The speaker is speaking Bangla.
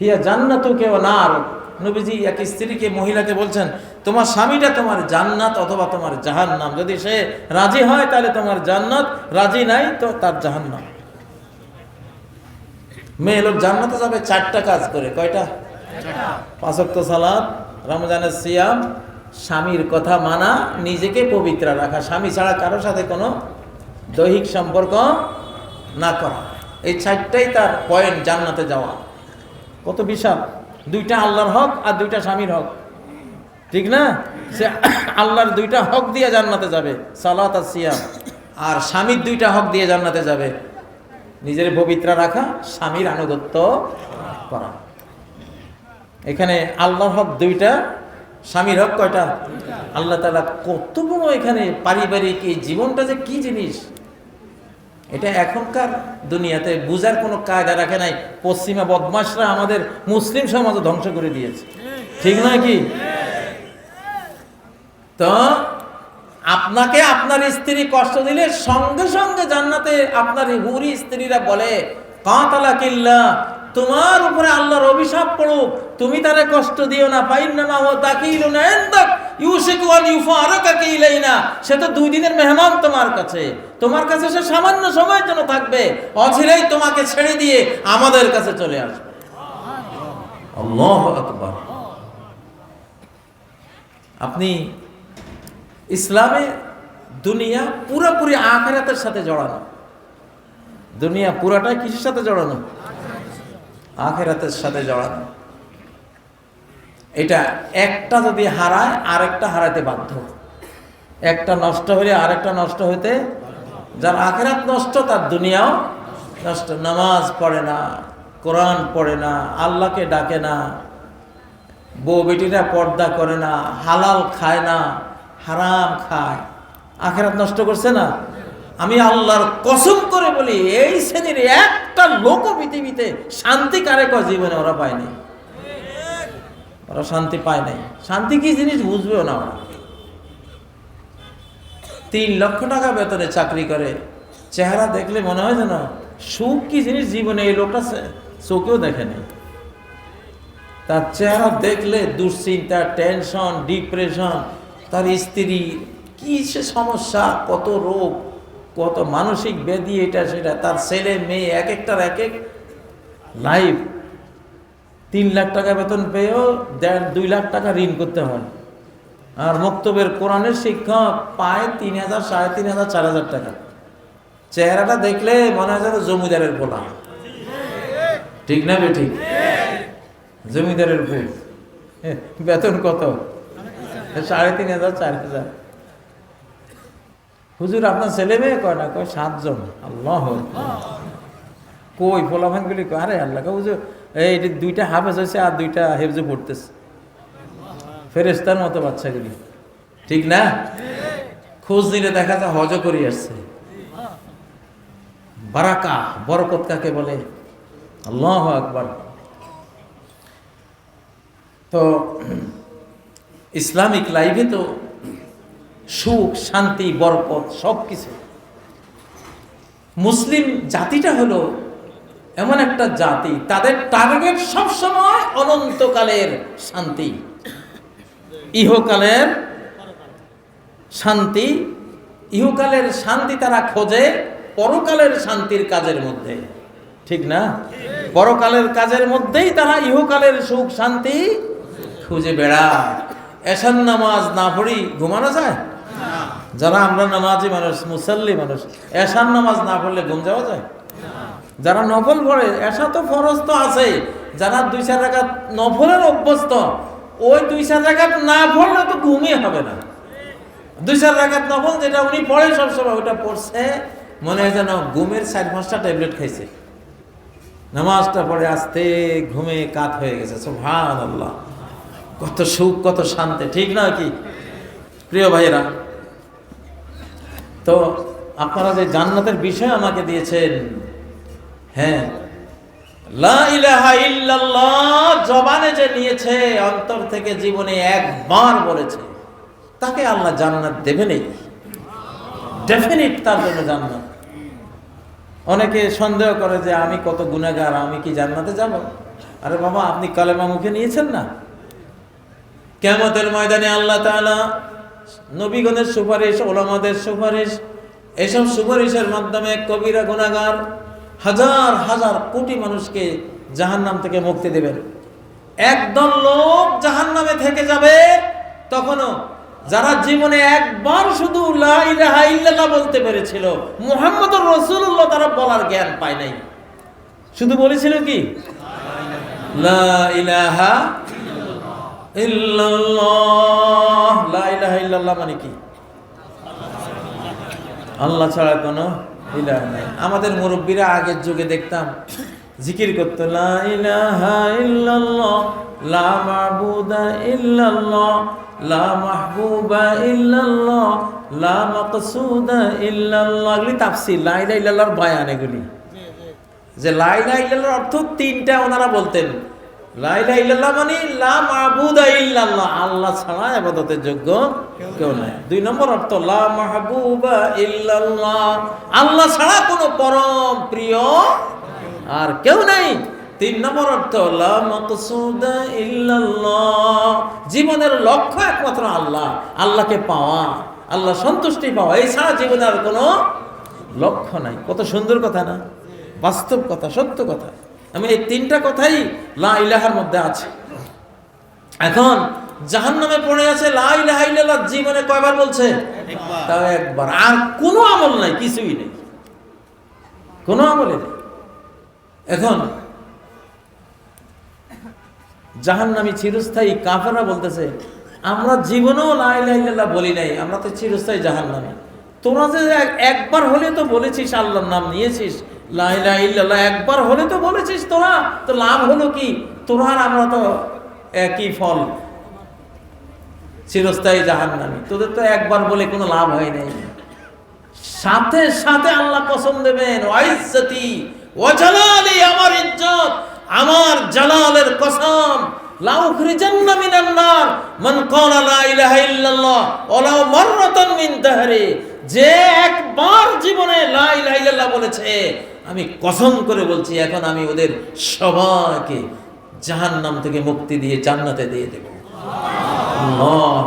হিয়া জান্নাতুকা ওয়া নার। নবীজি এক স্ত্রীকে, মহিলাকে বলছেন, তোমার স্বামীটা তোমার জান্নাত অথবা তোমার জাহান্নাম। যদি সে রাজি হয় তাহলে তোমার জান্নাত, রাজি নাই তো তার জাহান্নাম। মেয়ে লোক জান্নাতে যাবে 4টা কাজ করে। কয়টা? 5 ওয়াক্ত সালাত, রমজানের সিয়াম, স্বামীর কথা মানা, নিজেকে পবিত্র রাখা, স্বামী ছাড়া কারোর সাথে কোনো দৈহিক সম্পর্ক না করা। এই 4টাই তার পয়েন্ট জান্নাতে যাওয়া। কত বিশাল! 2টা আল্লাহর হক আর 2টা স্বামীর হক, ঠিক না? সে আল্লাহর 2টা হক দিয়ে জান্নাতে যাবে, সালাত আর সিয়াম, আর স্বামীর 2টা হক দিয়ে জান্নাতে যাবে, নিজের পবিত্র রাখা, স্বামীর আনুগত্য করা। এখানে আল্লাহর হক 2টা, স্বামীর হক কয়টা? আল্লাহ তাআলা কত বড় এখানে পারিবারিক এই জীবনটা যে কি জিনিস, এটা এখনকার দুনিয়াতে বুঝার কোনো কায়দা রাখে নাই। পশ্চিমা বদমাশরা আমাদের মুসলিম সমাজ ধ্বংস করে দিয়েছে, ঠিক নয় কি? তো আপনাকে আপনার স্ত্রী কষ্ট দিলে সঙ্গে সঙ্গে জান্নাতে আপনার হুরি স্ত্রীরা বলে, কাতালাকিল্লাহ, তোমার উপরে আল্লাহর অভিশাপ পড়ুক, তুমি তারে কষ্ট দিও না। ফাইন্নামা হুয়া তাকিলুন ইনদাক ইউশিকু আন ইউফারাকাকা ইলাইনা। সে তো 2 দিনের মেহমান তোমার কাছে সে সামান্য সময়ের জন্য থাকবে, অচিরেই তোমাকে ছেড়ে দিয়ে আমাদের কাছে চলে আসবে। আল্লাহু আকবার। আপনি ইসলামে দুনিয়া পুরোপুরি আখিরাতের সাথে জড়ানো। দুনিয়া পুরাটাই কিসের সাথে জড়ানো? আখিরাতের সাথে জড়ানো। এটা একটা যদি হারায় আরেকটা হারাতে বাধ্য, একটা নষ্ট হলে আরেকটা নষ্ট হতে। যার আখিরাত নষ্ট তার দুনিয়াও নষ্ট। নামাজ পড়ে না, কোরআন পড়ে না, আল্লাহকে ডাকে না, বউ বেটিরা পর্দা করে না, হালাল খায় না, হারাম খায়, আখিরাত নষ্ট করছে না? আমি আল্লাহর কসম করে বলি, এই শ্রেণীর একটা লোক পৃথিবীতে শান্তি কারে কয় জীবনে ওরা পায়নি। ওরা শান্তি পায় নাই। শান্তি কি জিনিস বুঝবেও না ওরা। 3 লক্ষ টাকা বেতনে চাকরি করে, চেহারা দেখলে মনে হয় যেন সুখ কি জিনিস জীবনে এই লোকটা চোখেও দেখেনি। তার চেহারা দেখলে দুশ্চিন্তা, টেনশন, ডিপ্রেশন, তার স্ত্রী কি সে সমস্যা, কত রোগ, কত মানসিক ব্যাধি, এটা সেটা, তার ছেলে মেয়ে এক একটার এক এক লাইফ। 3 লাখ টাকা বেতন পেয়েও 2 লাখ টাকা ঋণ করতে হয়। আর মক্তবের কোরআনের শিক্ষক পায় 3,000, 3,500, 4,000 টাকা। চেহারাটা দেখলে মনে হয় যেন জমিদারের পোলা, ঠিক না বে? ঠিক, জমিদারের ফুল। বেতন কত? 3,500, 4,000। হুজুর আপনার ছেলে মেয়ে কয় না? কয় 7 জন। আল্লাহ কই পোলাভান গুলি? আরে আল্লাহ, হুজুর এই 2টা হাফেজ হয়েছে আর 2টা হেফজে পড়তেছে, ফেরেশতার মতো বাচ্চাগুলি, ঠিক না? খোঁজ নিলে দেখা যায় হজ করে আসছে। বারাকা, বরকত কাকে বলে? আল্লাহু আকবার। তো ইসলামিক লাইফে তো সুখ, শান্তি, বরকত সব কিছু। মুসলিম জাতিটা হলো এমন একটা জাতি, তাদের টার্গেট সবসময় অনন্তকালের শান্তি, ইহকালের শান্তি। ইহকালের শান্তি তারা খোঁজে পরকালের শান্তির কাজের মধ্যে, ঠিক না? পরকালের কাজের মধ্যেই তারা ইহকালের সুখ শান্তি খুঁজে বেড়ায়। এশার নামাজ না পড়ি ঘুমানো যায়? যারা আমরা নামাজি মানুষ, মুসাল্লি মানুষ, এশার নামাজ না পড়লে ঘুম যাওয়া যায়? যারা নফল পড়ে, এশা তো ফরজ তো আছে, যারা 2-4 রাকাত নফলের অভ্যস্ত, ওই 2-4 রাকাত না পড়লে তো ঘুমই হবে না। 2-4 রাকাত নফল যেটা উনি পড়ে সবসময়, ওটা পড়ছে মনে হয় যেন ঘুমের 4-5টা ট্যাবলেট খাইছে। নামাজটা পড়ে আস্তে ঘুমে কাত হয়ে গেছে। সুবহানাল্লাহ, কত সুখ, কত শান্তি, ঠিক না কি প্রিয় ভাইরা? তো আপনারা যে জান্নাতের বিষয় আমাকে দিয়েছেন, হ্যাঁ, লা ইলাহা ইল্লাল্লাহ জবানে যে নিয়েছে, অন্তর থেকে জীবনে একবার বলেছে, তাকে আল্লাহ জান্নাত দেবেনই, ডেফিনিট তার জন্য জান্নাত। অনেকে সন্দেহ করে যে আমি কত গুনাহগার, আমি কি জান্নাতে যাব? আরে বাবা, আপনি কালেমা মুখে নিয়েছেন না? কিয়ামতের ময়দানে আল্লাহ তাআলা নবীগণের সুপারিশ, ওলামাদের সুপারিশ, এসব সুপারিশের মাধ্যমে কবিরা গুনাহগার হাজার হাজার কোটি মানুষকে জাহান্নাম থেকে মুক্তি দেবেন। একদল লোক জাহান্নামে থেকে যাবে তখনও যারা জীবনে একবার শুধু লা ইলাহা ইল্লাল্লাহ বলতে পেরেছিল, মুহাম্মদুর রাসূলুল্লাহ, তারা বলার জ্ঞান পায় নাই। শুধু বলেছিল কি লা ইলাহা ইল্লাল্লাহ। লা ইলাহা ইল্লাল্লাহ মানে কি? আল্লাহ ছাড়া কোনো ইলাহ নাই। আমাদের মুরব্বীরা আগের যুগে দেখতাম জিকির করতো, লা ইলাহা ইল্লাল্লাহ, লা মাবুদা ইল্লাল্লাহ, লা মাহবুবা ইল্লাল্লাহ, লা মাকসুদা ইল্লাল্লাহ। এগুলি তাফসীর, লা ইলাহা ইল্লাল্লাহর বয়ান এগুলি। যে লা ইলাহা ইল্লাল্লাহর অর্থ তিনটা ওনারা বলতেন। লা ইলাহা ইল্লাল্লাহ মানে লা মাবুদা ইল্লাল্লাহ, আল্লাহ ছাড়া ইবাদতের যোগ্য কেউ নাই। দুই নম্বর অর্থ লা মাহবুবা ইল্লাল্লাহ, আল্লাহ ছাড়া কোনো পরম প্রিয় আর কেউ নাই। তিন নম্বর অর্থ লা মাকসুদা ইল্লাল্লাহ, জীবনের লক্ষ্য একমাত্র আল্লাহ, আল্লাহকে পাওয়া, আল্লাহ সন্তুষ্টি পাওয়া, এছাড়া জীবনের আর কোনো লক্ষ্য নাই। কত সুন্দর কথা না? বাস্তব কথা, সত্য কথা। আমি এই তিনটা কথাই লা ইলাহার মধ্যে আছে। এখন জাহান্নামে পড়ে আছে লা ইলাহা ইল্লাল্লাহ, জীবনে কয়বার বলছে? তাও একবার। আর কোনো আমল নাই, কিছুই নেই, কোনো আমলে নেই। এখন জাহান্নামী চিরস্থায়ী কাফেররা বলতেছে, আমরা জীবনেও লা ইলাহা ইল্লাল্লাহ বলি নাই, আমরা তো চিরস্থায়ী জাহান্নামী। তোরা যে একবার হলে তো বলেছিস, আল্লাহর নাম নিয়েছিস, লা ইলাহা ইল্লাল্লাহ একবার হলে তো বলেছিস, তোরা তো লাভ হলো কি? তোরা আর আমরা তো একই ফল, চিরস্থায়ী জাহান্নামী। তোদের তো একবার বলে কোনো লাভ হয় নাই। সাথে সাথে আল্লাহ কসম দেবেন, ওয়াইজ্জতি ওয়া জালালি, আমার ইজ্জত, আমার জালালের কসম, লা উখরিজান্না মিনান নার মান ক্বালা লা ইলাহা ইল্লাল্লাহ ওয়ালাউ মাররাতান মিন দাহরি, যে একবার জীবনে লা ইলাহা ইল্লাল্লাহ বলেছে, আমি কসম করে বলছি, এখন আমি ওদের সবাইকে জাহান্নাম থেকে মুক্তি দিয়ে জান্নাতে দিয়ে দেব। আল্লাহ।